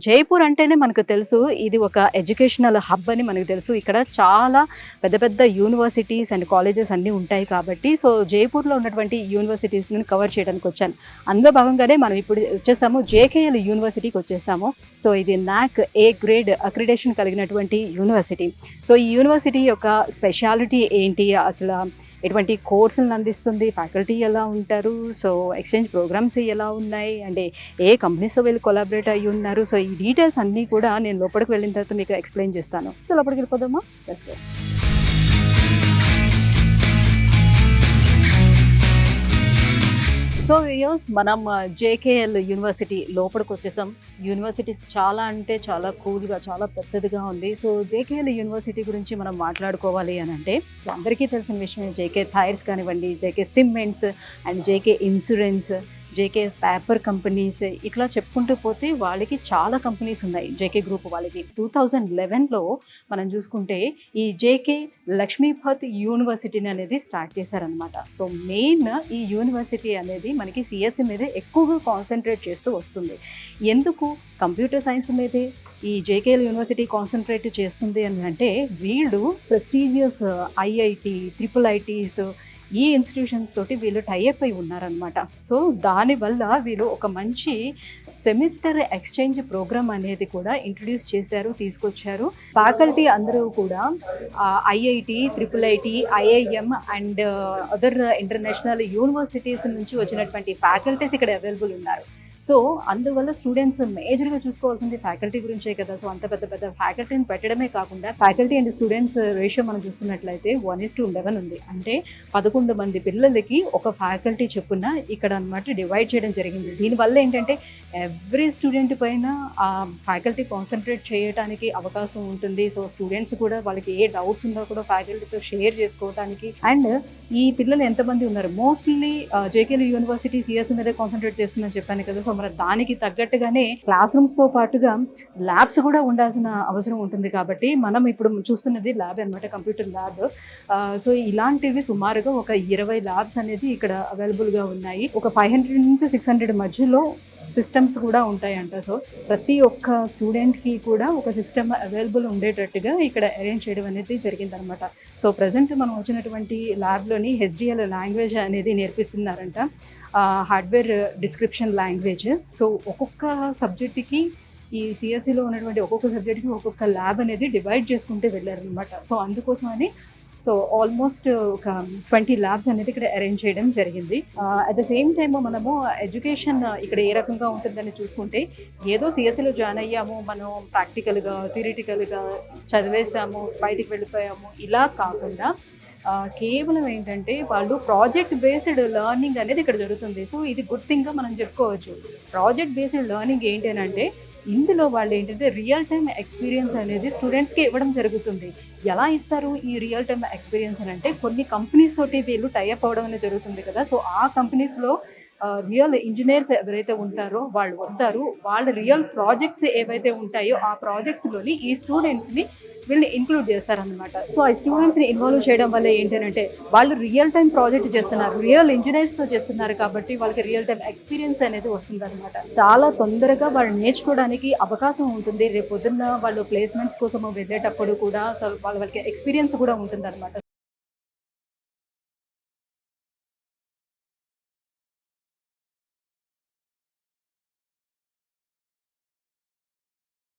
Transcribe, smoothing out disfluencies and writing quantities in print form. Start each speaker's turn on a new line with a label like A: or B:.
A: జైపూర్ అంటేనే మనకు తెలుసు ఇది ఒక ఎడ్యుకేషనల్ హబ్ అని మనకు తెలుసు. ఇక్కడ చాలా పెద్ద పెద్ద యూనివర్సిటీస్ అండ్ కాలేజెస్ అన్నీ ఉంటాయి కాబట్టి జైపూర్లో ఉన్నటువంటి యూనివర్సిటీస్ని కవర్ చేయడానికి వచ్చాను. అందులో భాగంగానే మనం ఇప్పుడు వచ్చేసాము జేకేఎల్ యూనివర్సిటీకి వచ్చేసాము. ఇది నాక్ ఏ గ్రేడ్ అక్రిడేషన్ కలిగినటువంటి యూనివర్సిటీ. ఈ యూనివర్సిటీ యొక్క స్పెషాలిటీ ఏంటి, అసలు ఎటువంటి కోర్సులను అందిస్తుంది, ఫ్యాకల్టీ ఎలా ఉంటారు, ఎక్స్చేంజ్ ప్రోగ్రామ్స్ ఎలా ఉన్నాయి, అంటే ఏ కంపెనీస్తో వీళ్ళు కొలాబరేట్ అయ్యి ఉన్నారు, ఈ డీటెయిల్స్ అన్నీ కూడా నేను లోపలికి వెళ్ళిన తర్వాత మీకు ఎక్స్ప్లెయిన్ చేస్తాను. లోపలికి వెళ్ళిపోదామా? Let's go. వ్యూయర్స్, మనం జేకేఎల్ యూనివర్సిటీ లోపలికి వచ్చేసాం. యూనివర్సిటీ చాలా అంటే చాలా కూల్గా, చాలా పెద్దదిగా ఉంది. జేకేఎల్ యూనివర్సిటీ గురించి మనం మాట్లాడుకోవాలి అని అంటే అందరికీ తెలిసిన విషయం జేకే టైర్స్ కానివ్వండి, JK cements and JK insurance, JK paper companies, ఇట్లా చెప్పుకుంటూ పోతే వాళ్ళకి చాలా కంపెనీస్ ఉన్నాయి. జేకే గ్రూప్ వాళ్ళకి 2011లో మనం చూసుకుంటే ఈ జేకే లక్ష్మీపత్ యూనివర్సిటీని అనేది స్టార్ట్ చేశారనమాట. మెయిన్ ఈ యూనివర్సిటీ అనేది మనకి సిఎస్సి మీద ఎక్కువగా కాన్సన్ట్రేట్ చేస్తూ వస్తుంది. ఎందుకు కంప్యూటర్ సైన్స్ మీదే ఈ జేకేఎల్ యూనివర్సిటీ కాన్సన్ట్రేట్ చేస్తుంది అని అంటే వీళ్ళు ప్రెస్టీజియస్ ఐఐటి, ట్రిపుల్ ఐటీస్, ఈ ఇన్స్టిట్యూషన్స్ తోటి వీళ్ళు టైఅప్ అయి ఉన్నారనమాట. దానివల్ల వీళ్ళు ఒక మంచి సెమిస్టర్ ఎక్స్చేంజ్ ప్రోగ్రామ్ అనేది కూడా ఇంట్రడ్యూస్ చేశారు, తీసుకొచ్చారు. ఫ్యాకల్టీ అందరూ కూడా IIT, triple IT, IIM and other international universities నుంచి వచ్చినటువంటి ఫ్యాకల్టీస్ ఇక్కడ అవైలబుల్ ఉన్నారు. అందువల్ల స్టూడెంట్స్ మేజర్గా చూసుకోవాల్సింది ఫ్యాకల్టీ గురించే కదా. అంత పెద్ద పెద్ద ఫ్యాకల్టీని పెట్టడమే కాకుండా ఫ్యాకల్టీ అండ్ స్టూడెంట్స్ రేషియో మనం చూసుకున్నట్లయితే 1:11 ఉంది. అంటే 11 మంది పిల్లలకి ఒక ఫ్యాకల్టీ చెప్పున ఇక్కడ అనమాట డివైడ్ చేయడం జరిగింది. దీనివల్ల ఏంటంటే ఎవ్రీ స్టూడెంట్ పైన ఆ ఫ్యాకల్టీ కాన్సన్ట్రేట్ చేయడానికి అవకాశం ఉంటుంది. స్టూడెంట్స్ కూడా వాళ్ళకి ఏ డౌట్స్ ఉన్నా కూడా ఫ్యాకల్టీతో షేర్ చేసుకోవడానికి. అండ్ ఈ పిల్లలు ఎంతమంది ఉన్నారు, మోస్ట్లీ జేకేఎల్ యూనివర్సిటీ సిఎస్సి మీద కాన్సన్ట్రేట్ చేస్తుందని చెప్పాను కదా. మరి దానికి తగ్గట్టుగానే క్లాస్ రూమ్స్తో పాటుగా ల్యాబ్స్ కూడా ఉండాల్సిన అవసరం ఉంటుంది. కాబట్టి మనం ఇప్పుడు చూస్తున్నది ల్యాబ్ అనమాట, కంప్యూటర్ ల్యాబ్. ఇలాంటివి సుమారుగా ఒక 20 ల్యాబ్స్ అనేది ఇక్కడ అవైలబుల్గా ఉన్నాయి. ఒక 500 నుంచి 600 మధ్యలో సిస్టమ్స్ కూడా ఉంటాయంట. ప్రతి ఒక్క స్టూడెంట్కి కూడా ఒక సిస్టమ్ అవైలబుల్ ఉండేటట్టుగా ఇక్కడ అరేంజ్ చేయడం అనేది జరిగిందనమాట. ప్రజెంట్ మనం వచ్చినటువంటి ల్యాబ్లోని హెచ్డిఎల్ లాంగ్వేజ్ అనేది నేర్పిస్తున్నారంట, హార్డ్వేర్ డిస్క్రిప్షన్ లాంగ్వేజ్. ఒక్కొక్క సబ్జెక్ట్కి ఈ సిఎస్సిలో ఉన్నటువంటి ఒక్కొక్క సబ్జెక్ట్కి ఒక్కొక్క ల్యాబ్ అనేది డివైడ్ చేసుకుంటూ వెళ్ళారనమాట. అందుకోసమని ఆల్మోస్ట్ ఒక 20 ల్యాబ్స్ అనేది ఇక్కడ అరేంజ్ చేయడం జరిగింది. అట్ ద సేమ్ టైమ్ మనము ఎడ్యుకేషన్ ఇక్కడ ఏ రకంగా ఉంటుందని చూసుకుంటే, ఏదో సిఎస్సిలో జాయిన్ అయ్యాము, మనం ప్రాక్టికల్గా, థియరిటికల్గా చదివేసాము, బయటికి వెళ్ళిపోయాము, ఇలా కాకుండా కేవలం ఏంటంటే వాళ్ళు ప్రాజెక్ట్ బేస్డ్ లెర్నింగ్ అనేది ఇక్కడ జరుగుతుంది. ఇది గుడ్ థింగ్గా మనం చెప్పుకోవచ్చు. ప్రాజెక్ట్ బేస్డ్ లెర్నింగ్ ఏంటి అని అంటే ఇందులో వాళ్ళు ఏంటంటే రియల్ టైమ్ ఎక్స్పీరియన్స్ అనేది స్టూడెంట్స్కి ఇవ్వడం జరుగుతుంది. ఎలా ఇస్తారు ఈ రియల్ టైమ్ ఎక్స్పీరియన్స్ అని అంటే కొన్ని కంపెనీస్ తోటి వీళ్ళు టైఅప్ అవ్వడం అనేది జరుగుతుంది కదా. ఆ కంపెనీస్లో రియల్ ఇంజనీర్స్ ఎవరైతే ఉంటారో వాళ్ళు వస్తారు. వాళ్ళ రియల్ ప్రాజెక్ట్స్ ఏవైతే ఉంటాయో ఆ ప్రాజెక్ట్స్లోని ఈ స్టూడెంట్స్ని వీళ్ళని ఇంక్లూడ్ చేస్తారనమాట. ఆ స్టూడెంట్స్ని ఇన్వాల్వ్ చేయడం వల్ల ఏంటంటే వాళ్ళు రియల్ టైం ప్రాజెక్ట్ చేస్తున్నారు, రియల్ ఇంజనీర్స్తో చేస్తున్నారు కాబట్టి వాళ్ళకి రియల్ టైం ఎక్స్పీరియన్స్ అనేది వస్తుంది అనమాట. చాలా తొందరగా వాళ్ళు నేర్చుకోవడానికి అవకాశం ఉంటుంది. రేపు పొద్దున్న వాళ్ళు ప్లేస్మెంట్స్ కోసం వెళ్ళేటప్పుడు కూడా వాళ్ళకి ఎక్స్పీరియన్స్ కూడా ఉంటుంది అనమాట.